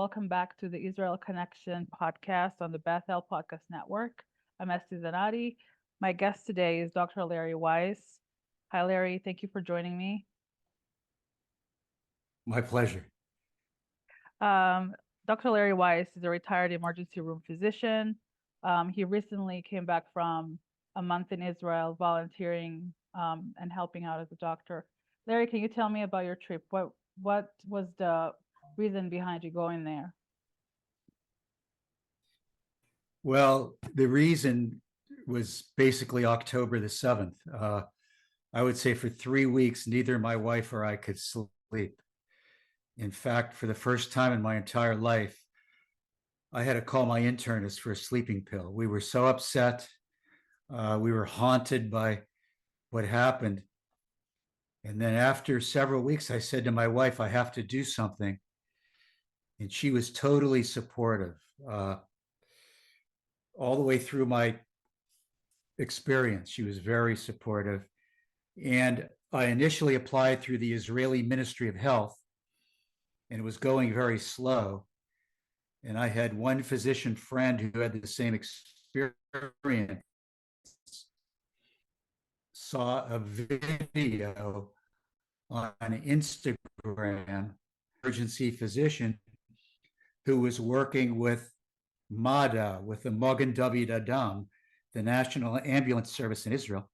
welcome back to the Israel Connection podcast on the Bethel Podcast Network. I'm Esti Zenati. My guest today is Dr. Larry Weiss. Hi, Larry. Thank you for joining me. My pleasure. Dr. Larry Weiss is a retired emergency room physician. He recently came back from a month in Israel volunteering and helping out as a doctor. Larry, can you tell me about your trip? What was the reason behind you going there? Well, the reason was basically October the 7th. I would say for 3 weeks, neither my wife or I could sleep. In fact, for the first time in my entire life, I had to call my internist for a sleeping pill. We were so upset. We were haunted by what happened. And then after several weeks, I said to my wife, I have to do something. And she was totally supportive all the way through my experience. She was very supportive. And I initially applied through the Israeli Ministry of Health, and it was going very slow. And I had one physician friend who had the same experience, saw a video on Instagram, emergency physician who was working with MADA, with the Magen David Adom, the National Ambulance Service in Israel.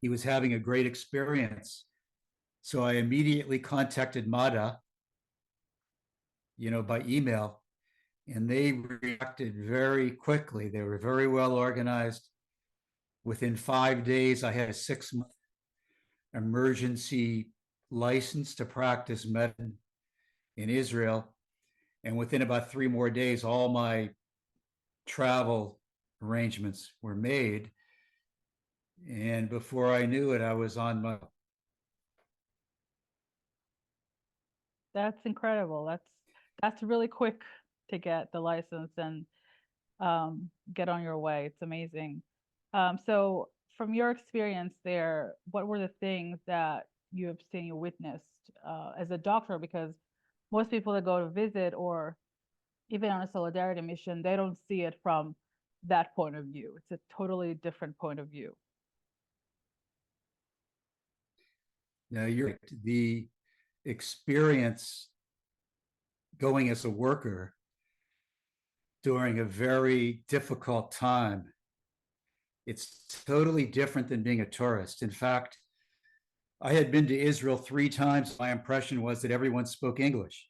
He was having a great experience. So I immediately contacted MADA, by email, and they reacted very quickly. They were very well organized. Within 5 days, I had a 6-month emergency license to practice medicine in Israel. And within about 3 more days, all my travel arrangements were made. And before I knew it, I was on my... That's incredible. That's really quick to get the license and get on your way. It's amazing. So from your experience there, what were the things that you have seen, you witnessed as a doctor? Because most people that go to visit or even on a solidarity mission, they don't see it from that point of view. It's a totally different point of view. Now, the experience going as a worker during a very difficult time, it's totally different than being a tourist. In fact, I had been to Israel 3 times. My impression was that everyone spoke English.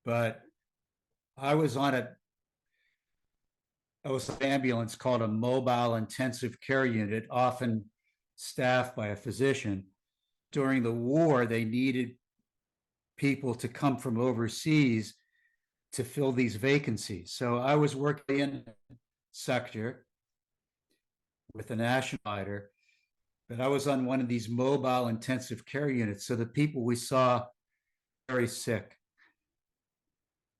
But I was on an ambulance called a mobile intensive care unit, often staffed by a physician. During the war, they needed people to come from overseas to fill these vacancies. So I was working in a sector with a national provider, but I was on one of these mobile intensive care units. So the people we saw very sick.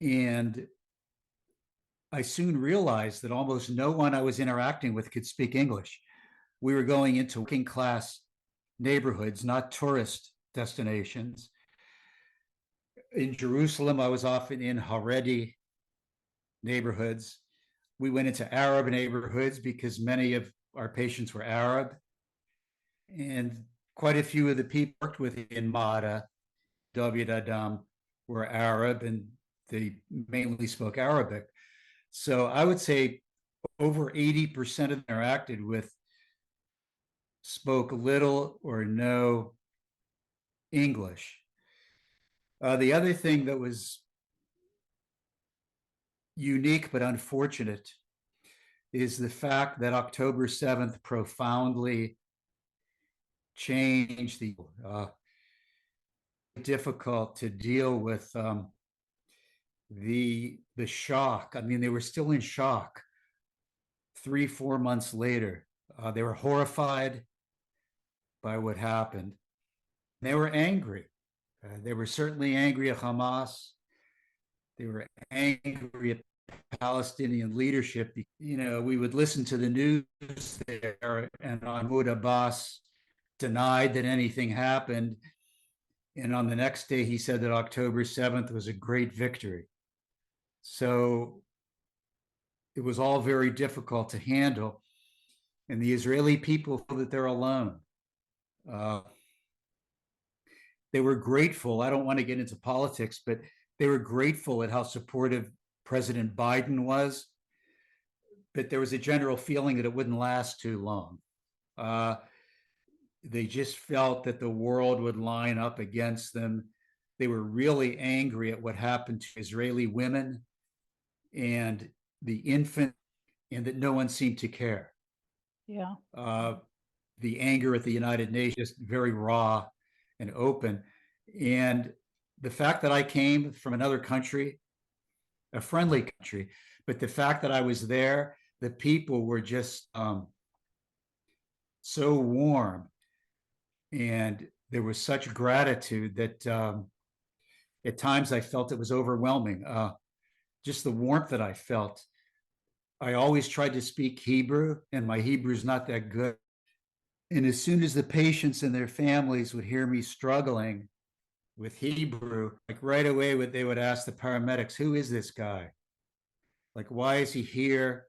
And I soon realized that almost no one I was interacting with could speak English. We were going into working class neighborhoods, not tourist destinations. In Jerusalem, I was often in Haredi neighborhoods. We went into Arab neighborhoods because many of our patients were Arab. And quite a few of the people worked with in MADA, David Adom, were Arab, and they mainly spoke Arabic. So I would say over 80% of them interacted with spoke little or no English. The other thing that was unique but unfortunate is the fact that October 7th profoundly changed the difficult to deal with the shock. I mean, they were still in shock 3-4 months later. They were horrified by what happened. They were angry. They were certainly angry at Hamas. They were angry at Palestinian leadership. We would listen to the news there, and Mahmoud Abbas denied that anything happened. And on the next day, he said that October 7th was a great victory. So it was all very difficult to handle. And the Israeli people feel that they're alone. Uh, they were grateful. I don't want to get into politics, but they were grateful at how supportive President Biden was. But there was a general feeling that it wouldn't last too long. Uh, they just felt that the world would line up against them. They were really angry at what happened to Israeli women and the infant, and that no one seemed to care. Yeah. Uh, the anger at the United Nations, very raw and open. And the fact that I came from another country, a friendly country, but the fact that I was there, the people were just so warm, and there was such gratitude that at times I felt it was overwhelming. Just the warmth that I felt. I always tried to speak Hebrew, and my Hebrew is not that good. And as soon as the patients and their families would hear me struggling with Hebrew, like right away, they would ask the paramedics, "Who is this guy? Like, why is he here?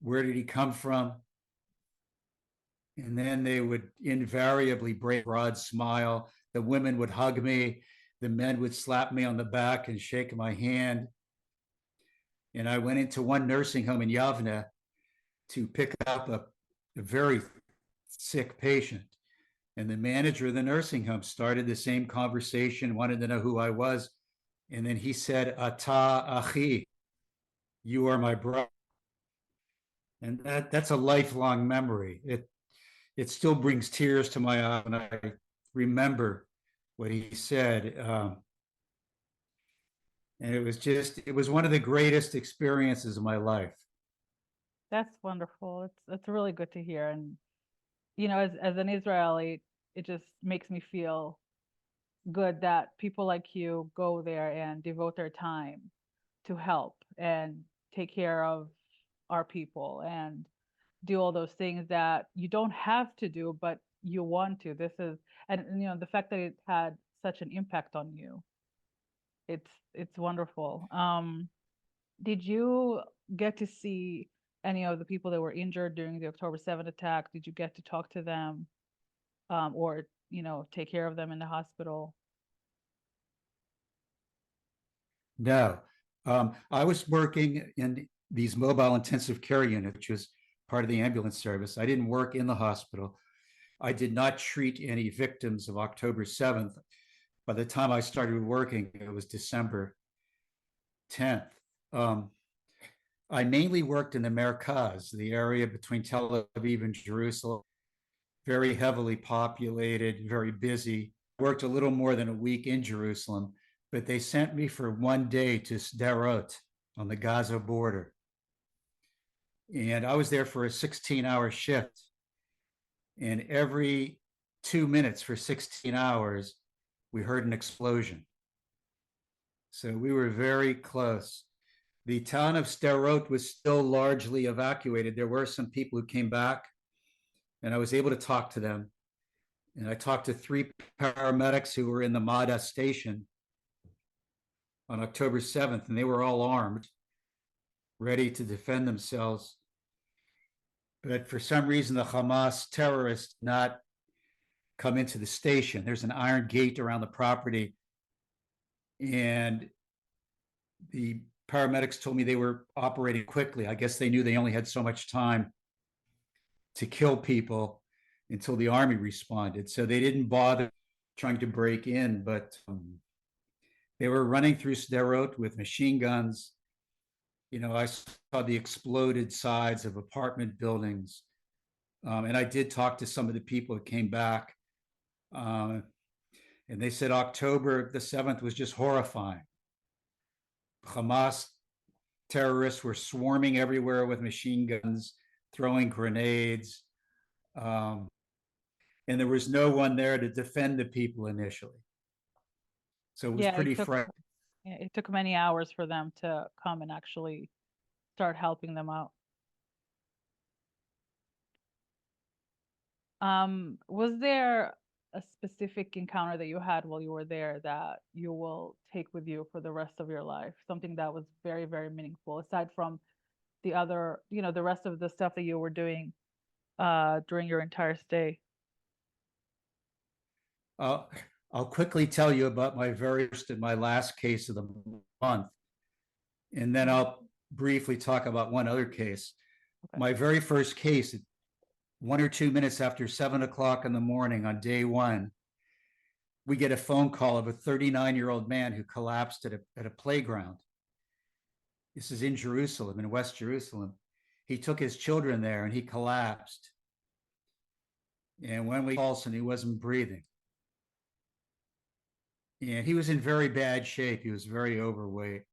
Where did he come from?" And then they would invariably break a broad smile. The women would hug me. The men would slap me on the back and shake my hand. And I went into one nursing home in Yavne to pick up a very sick patient. And the manager of the nursing home started the same conversation, wanted to know who I was. And then he said, "Ata achi, you are my brother." And that's a lifelong memory. It still brings tears to my eyes when I remember what he said. And it was one of the greatest experiences of my life. That's wonderful. It's really good to hear. And as an Israeli, it just makes me feel good that people like you go there and devote their time to help and take care of our people and do all those things that you don't have to do, but you want to. This is, and the fact that it had such an impact on you, it's wonderful. Did you get to see any of the people that were injured during the October 7th attack? Did you get to talk to them, or take care of them in the hospital? No, I was working in these mobile intensive care units, which was part of the ambulance service. I didn't work in the hospital. I did not treat any victims of October 7th. By the time I started working, it was December 10th. Um, I mainly worked in the Merkaz, the area between Tel Aviv and Jerusalem, very heavily populated, very busy. I worked a little more than a week in Jerusalem, but they sent me for one day to Sderot on the Gaza border. And I was there for a 16-hour shift. And every 2 minutes for 16 hours, we heard an explosion. So we were very close. The town of Sderot was still largely evacuated. There were some people who came back, and I was able to talk to them. And I talked to 3 paramedics who were in the Mada station on October 7th, and they were all armed, ready to defend themselves. But for some reason, the Hamas terrorists did not come into the station. There's an iron gate around the property, and the paramedics told me they were operating quickly. I guess they knew they only had so much time to kill people until the army responded. So they didn't bother trying to break in, but they were running through Sderot with machine guns. I saw the exploded sides of apartment buildings. And I did talk to some of the people that came back. And they said October the 7th was just horrifying. Hamas terrorists were swarming everywhere with machine guns, throwing grenades. And there was no one there to defend the people initially. So it was Yeah, pretty frightening. it took many hours for them to come and actually start helping them out. Was there a specific encounter that you had while you were there that you will take with you for the rest of your life? Something that was very, very meaningful, aside from the other, the rest of the stuff that you were doing during your entire stay. Uh, I'll quickly tell you about my very first and my last case of the month, and then I'll briefly talk about one other case. Okay. My very first case, 1 or 2 minutes after 7 o'clock in the morning on day one, we get a phone call of a 39-year-old man who collapsed at a playground. This is in Jerusalem, in West Jerusalem. He took his children there and he collapsed. And when we called him, he wasn't breathing. And he was in very bad shape. He was very overweight.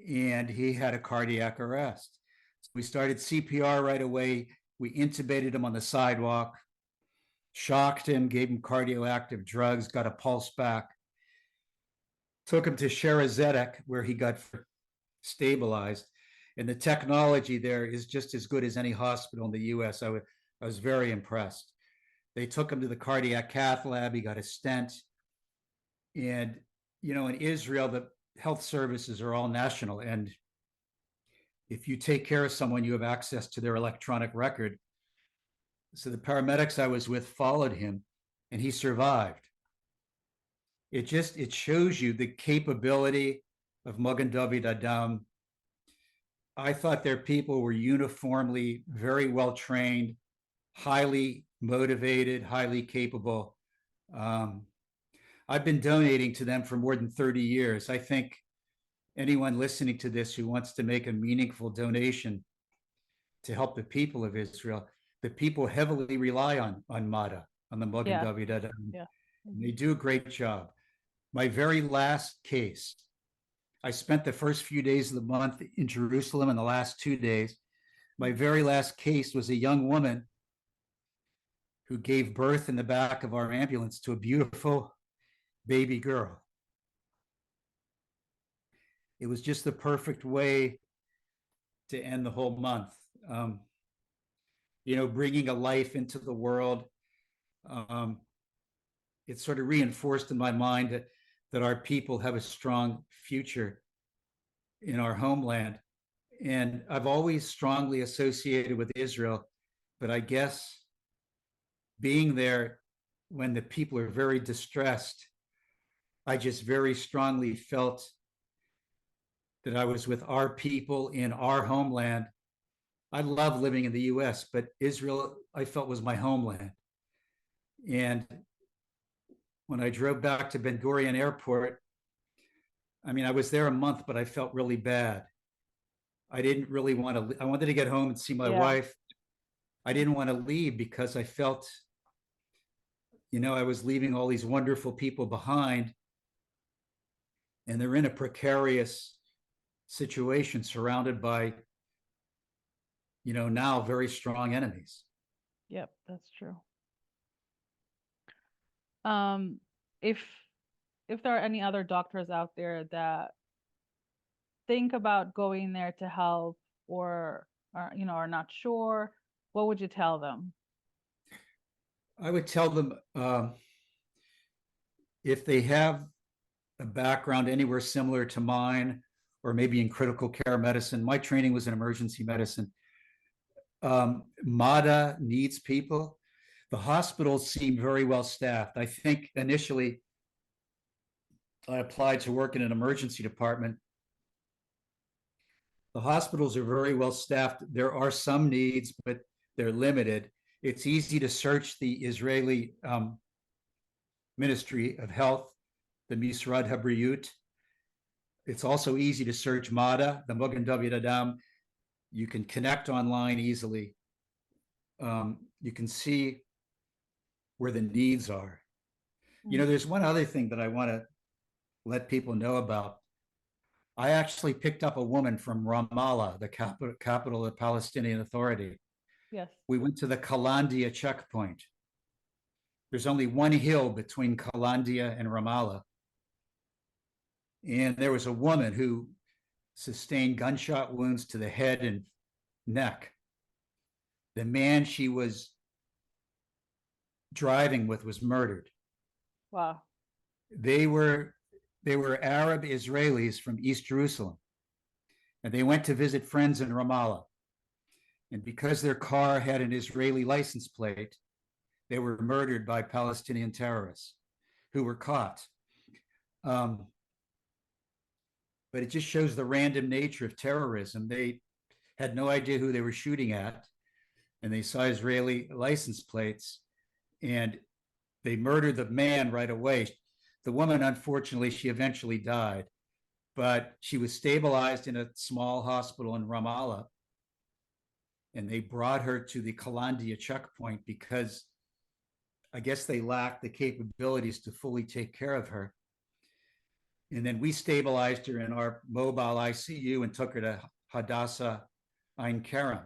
And he had a cardiac arrest. So we started CPR right away. We intubated him on the sidewalk, shocked him, gave him cardioactive drugs, got a pulse back, took him to Zedek, where he got stabilized. And the technology there is just as good as any hospital in the US. I was very impressed. They took him to the cardiac cath lab. He got a stent. And, in Israel, the health services are all national. And if you take care of someone, you have access to their electronic record. So the paramedics I was with followed him and he survived. It shows you the capability of Magen David Adom. I thought their people were uniformly very well trained, highly motivated, highly capable. I've been donating to them for more than 30 years. I think anyone listening to this who wants to make a meaningful donation to help the people of Israel, the people heavily rely on MADA, on the Magen David Adom. Yeah. They do a great job. My very last case, I spent the first few days of the month in Jerusalem and the last 2 days. My very last case was a young woman who gave birth in the back of our ambulance to a beautiful baby girl. It was just the perfect way to end the whole month. Bringing a life into the world. It sort of reinforced in my mind that our people have a strong future in our homeland. And I've always strongly associated with Israel, but I guess being there when the people are very distressed, I just very strongly felt that I was with our people in our homeland. I love living in the US, but Israel, I felt, was my homeland. And when I drove back to Ben Gurion Airport, I was there a month, but I felt really bad. I didn't really want to, I wanted to get home and see my wife. I didn't want to leave because I felt, I was leaving all these wonderful people behind, and they're in a precarious situation surrounded by, now very strong enemies. Yep, that's true. If there are any other doctors out there that think about going there to help or are not sure, what would you tell them? I would tell them if they have a background anywhere similar to mine, or maybe in critical care medicine. My training was in emergency medicine. MADA needs people. The hospitals seem very well staffed. I think initially I applied to work in an emergency department. The hospitals are very well staffed. There are some needs, but they're limited. It's easy to search the Israeli Ministry of Health, the Misrad Habriyut. It's also easy to search MADA, the Magen David Adom. You can connect online easily. You can see where the needs are. There's one other thing that I want to let people know about. I actually picked up a woman from Ramallah, the capital of the Palestinian Authority. Yes. We went to the Kalandia checkpoint. There's only one hill between Kalandia and Ramallah. And there was a woman who sustained gunshot wounds to the head and neck. The man she was driving with was murdered. Wow. They were Arab Israelis from East Jerusalem, and they went to visit friends in Ramallah. And because their car had an Israeli license plate, they were murdered by Palestinian terrorists who were caught. But it just shows the random nature of terrorism. They had no idea who they were shooting at, and they saw Israeli license plates, and they murdered the man right away. The woman, unfortunately, she eventually died, but she was stabilized in a small hospital in Ramallah, and they brought her to the Kalandia checkpoint because I guess they lacked the capabilities to fully take care of her. And then we stabilized her in our mobile ICU and took her to Hadassah Ein Kerem.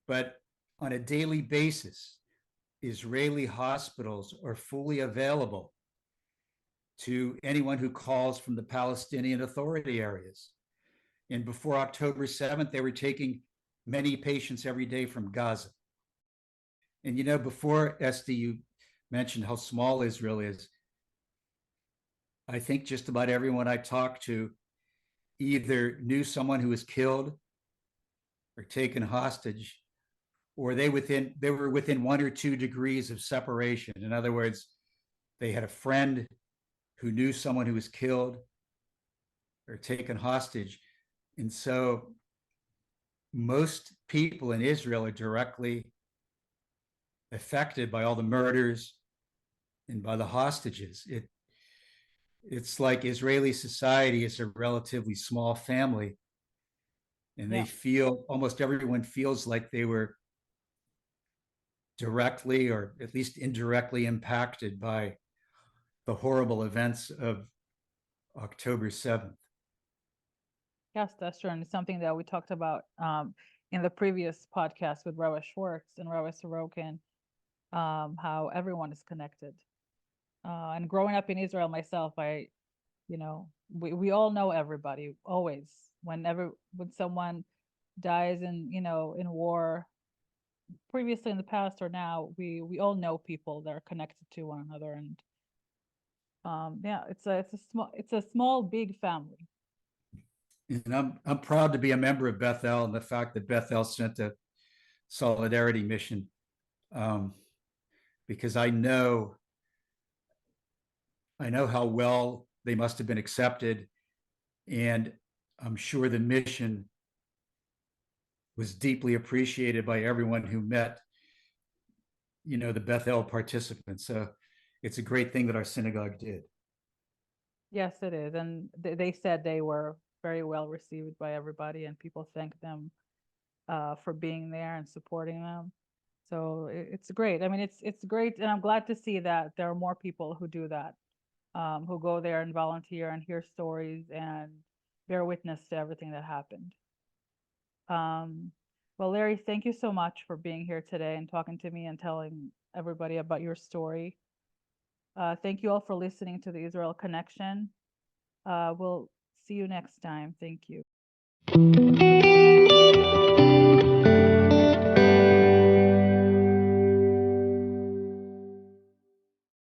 But on a daily basis, Israeli hospitals are fully available to anyone who calls from the Palestinian Authority areas. And before October 7th, they were taking many patients every day from Gaza. And you know, before Esti, you mentioned how small Israel is. I think just about everyone I talked to either knew someone who was killed or taken hostage, or they were within 1 or 2 degrees of separation. In other words, they had a friend who knew someone who was killed or taken hostage. And so most people in Israel are directly affected by all the murders and by the hostages. It's like Israeli society is a relatively small family, and they feel, almost everyone feels like they were directly or at least indirectly impacted by the horrible events of October 7th. Yes, that's true. And it's something that we talked about in the previous podcast with Rabbi Schwartz and Rabbi Sorokin, how everyone is connected. And growing up in Israel myself, we all know everybody always. When someone dies in war, previously in the past or now, we all know people that are connected to one another. And it's a small big family. And I'm proud to be a member of Bethel, and the fact that Bethel sent a solidarity mission, because I know how well they must have been accepted, and I'm sure the mission was deeply appreciated by everyone who met, the Bethel participants. So it's a great thing that our synagogue did. Yes, it is. And they said they were very well received by everybody, and people thanked them for being there and supporting them. So it's great. I mean, it's great, and I'm glad to see that there are more people who do that, who go there and volunteer and hear stories and bear witness to everything that happened. Well, Larry, thank you so much for being here today and talking to me and telling everybody about your story. Thank you all for listening to the Israel Connection. We'll see you next time. Thank you.